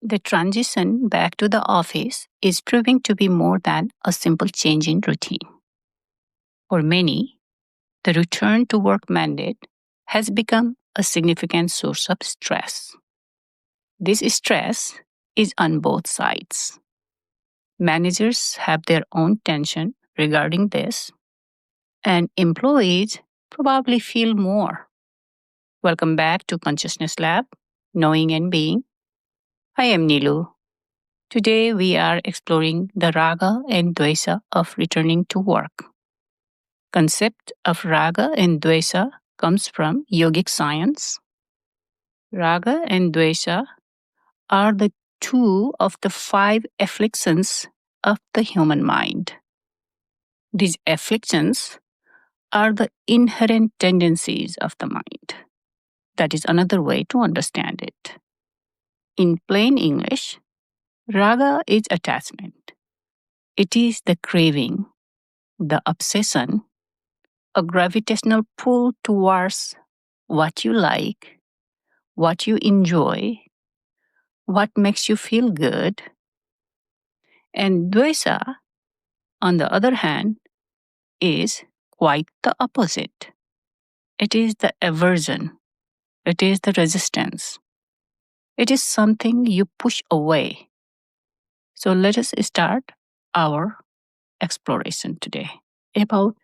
The transition back to the office is proving to be more than a simple change in routine. For many, the return to work mandate has become a significant source of stress. This stress is on both sides. Managers have their own tension regarding this, and employees probably feel more. Welcome back to Consciousness Lab, Knowing and Being. I am Nilu. Today we are exploring the Raga and Dvesha of returning to work. Concept of Raga and Dvesha comes from yogic science. Raga and Dvesha are the two of the 5 afflictions of the human mind. These afflictions are the inherent tendencies of the mind. That is another way to understand it. In plain English, Raga is attachment. It is the craving, the obsession, a gravitational pull towards what you like, what you enjoy, what makes you feel good. And Dvesha, on the other hand, is quite the opposite. It is the aversion. It is the resistance. It is something you push away. So let us start our exploration today about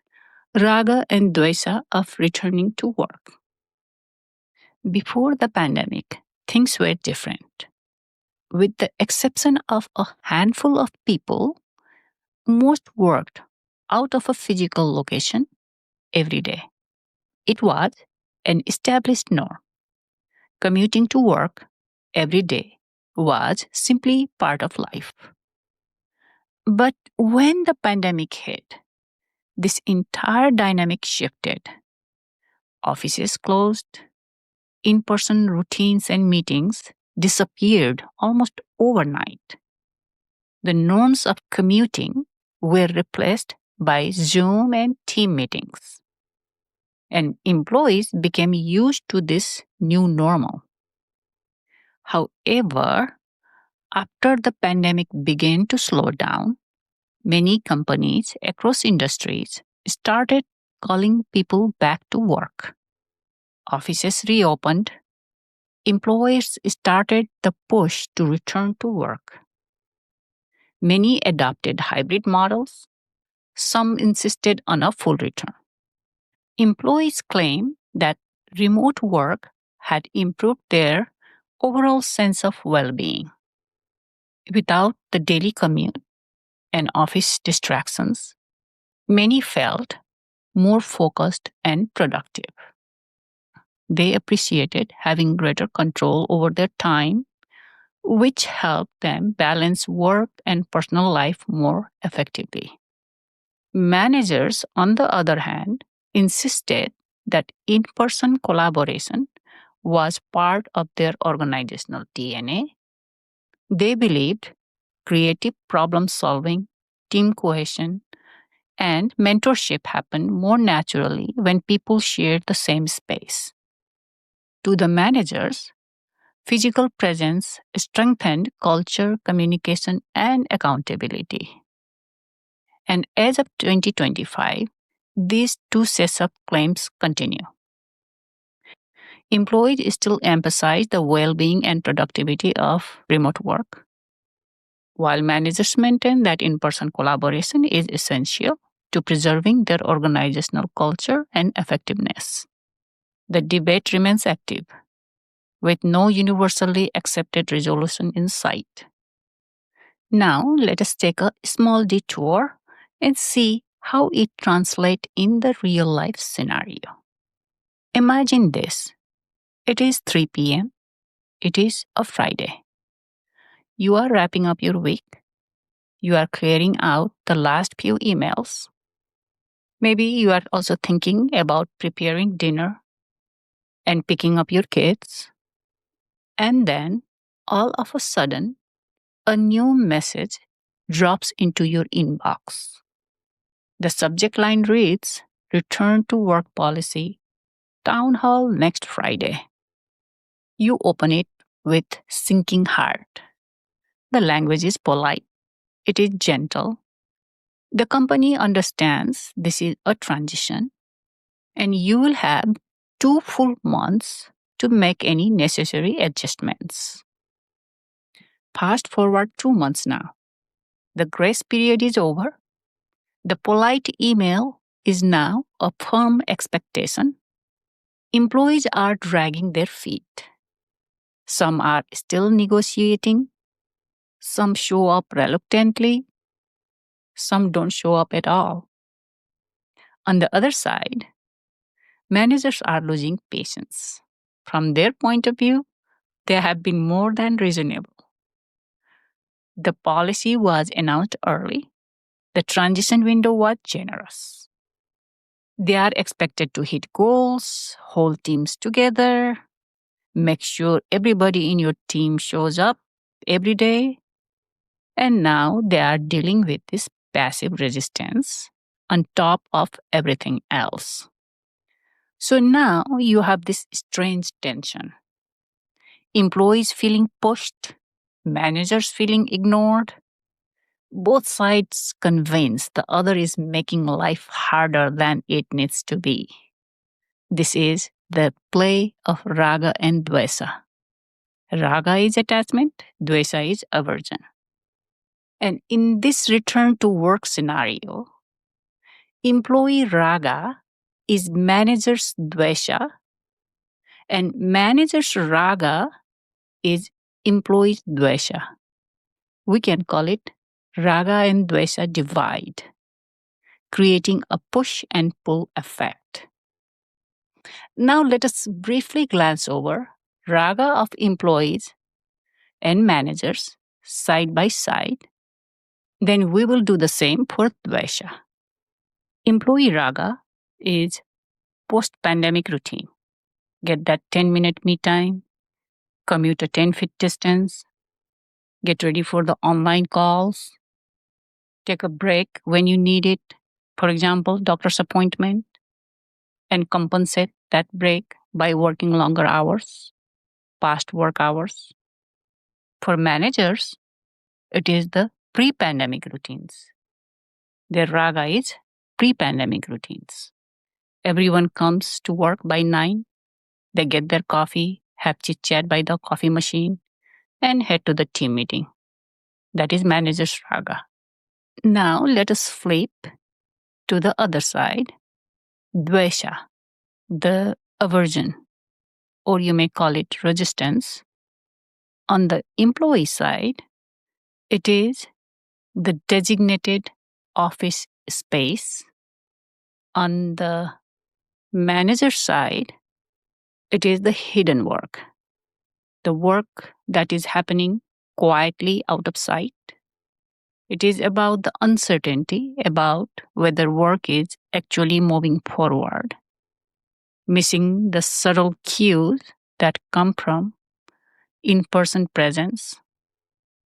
Raga and Dvesha of returning to work. Before the pandemic, things were different. With the exception of a handful of people, most worked out of a physical location every day. It was an established norm. Commuting to work every day was simply part of life. But when the pandemic hit, this entire dynamic shifted. Offices closed, in-person routines and meetings disappeared almost overnight. The norms of commuting were replaced by Zoom and team meetings. And employees became used to this new normal. However, after the pandemic began to slow down, many companies across industries started calling people back to work. Offices reopened. Employers started the push to return to work. Many adopted hybrid models. Some insisted on a full return. Employees claim that remote work had improved their overall sense of well-being. Without the daily commute and office distractions, many felt more focused and productive. They appreciated having greater control over their time, which helped them balance work and personal life more effectively. Managers, on the other hand, insisted that in-person collaboration was part of their organizational DNA. They believed creative problem solving, team cohesion, and mentorship happened more naturally when people shared the same space. To the managers, physical presence strengthened culture, communication, and accountability. And as of 2025, these two sets of claims continue. Employees still emphasize the well-being and productivity of remote work, while managers maintain that in-person collaboration is essential to preserving their organizational culture and effectiveness. The debate remains active, with no universally accepted resolution in sight. Now, let us take a small detour and see how it translates in the real-life scenario. Imagine this. It is 3 p.m. It is a Friday. You are wrapping up your week. You are clearing out the last few emails. Maybe you are also thinking about preparing dinner and picking up your kids. And then, all of a sudden, a new message drops into your inbox. The subject line reads, "Return to work policy, town hall next Friday." You open it with sinking heart. The language is polite, it is gentle. The company understands this is a transition, and you will have 2 full months to make any necessary adjustments. Fast forward 2 months now. The grace period is over. The polite email is now a firm expectation. Employees are dragging their feet. Some are still negotiating. Some show up reluctantly. Some don't show up at all. On the other side, managers are losing patience. From their point of view, they have been more than reasonable. The policy was announced early. The transition window was generous. They are expected to hit goals, hold teams together, make sure everybody in your team shows up every day. And now they are dealing with this passive resistance on top of everything else. So now you have this strange tension. Employees feeling pushed, managers feeling ignored. Both sides convinced the other is making life harder than it needs to be. This is the play of Raga and Dvesha. Raga is attachment, Dvesha is aversion. And in this return to work scenario, employee Raga is manager's Dvesha, and manager's Raga is employee's Dvesha. We can call it Raga and Dvesha divide, creating a push and pull effect. Now let us briefly glance over Raga of employees and managers side by side. Then we will do the same for Dvesha. Employee Raga is post-pandemic routine. Get that 10-minute me time, commute a 10-feet distance, get ready for the online calls, take a break when you need it, for example, doctor's appointment, and compensate that break by working longer hours, past work hours. For managers, it is the pre-pandemic routines. Their Raga is pre-pandemic routines. Everyone comes to work by 9. They get their coffee, have chit-chat by the coffee machine, and head to the team meeting. That is manager's Raga. Now let us flip to the other side, Dvesha, the aversion, or you may call it resistance. On the employee side, it is the designated office space. On the manager side, it is the hidden work, the work that is happening quietly out of sight. It is about the uncertainty about whether work is actually moving forward, missing the subtle cues that come from in-person presence.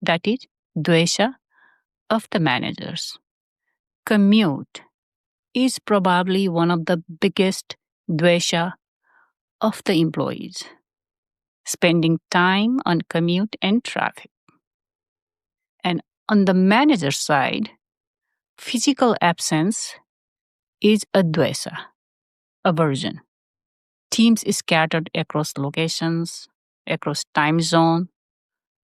That is Dvesha of the managers. Commute is probably one of the biggest Dvesha of the employees. Spending time on commute and traffic. And on the manager side, physical absence is a Dvesha, aversion. Teams scattered across locations, across time zone,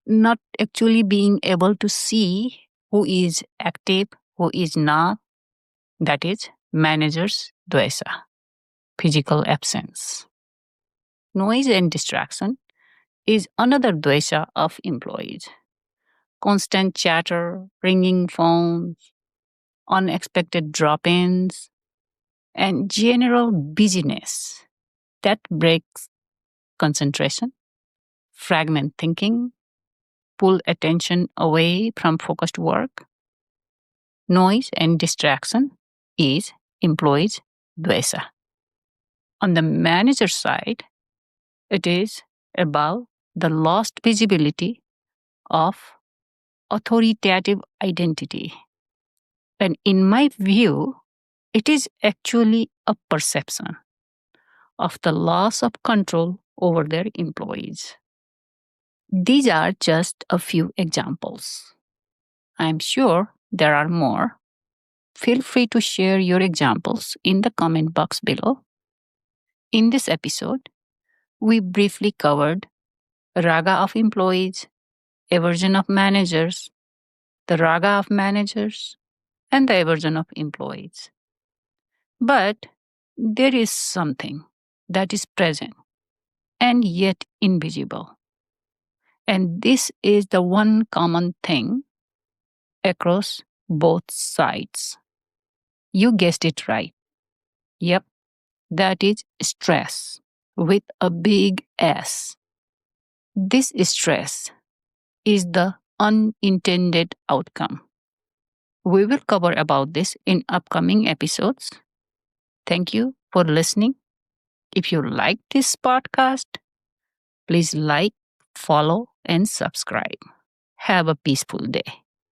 not actually being able to see who is active, who is not. That is manager's Dvesha, physical absence. Noise and distraction is another Dvesha of employees. Constant chatter, ringing phones, unexpected drop-ins, and general busyness that breaks concentration, fragment thinking, pull attention away from focused work. Noise and distraction is employees' Dvesha. On the manager side, it is about the lost visibility of authoritative identity. And in my view, it is actually a perception of the loss of control over their employees. These are just a few examples. I'm sure there are more. Feel free to share your examples in the comment box below. In this episode, we briefly covered raga of employees, aversion of managers, the raga of managers, and the aversion of employees. But there is something that is present and yet invisible. And this is the one common thing across both sides. You guessed it right. Yep, that is stress with a big S. This stress is the unintended outcome. We will cover about this in upcoming episodes. Thank you for listening. If you like this podcast, please like, follow, and subscribe. Have a peaceful day.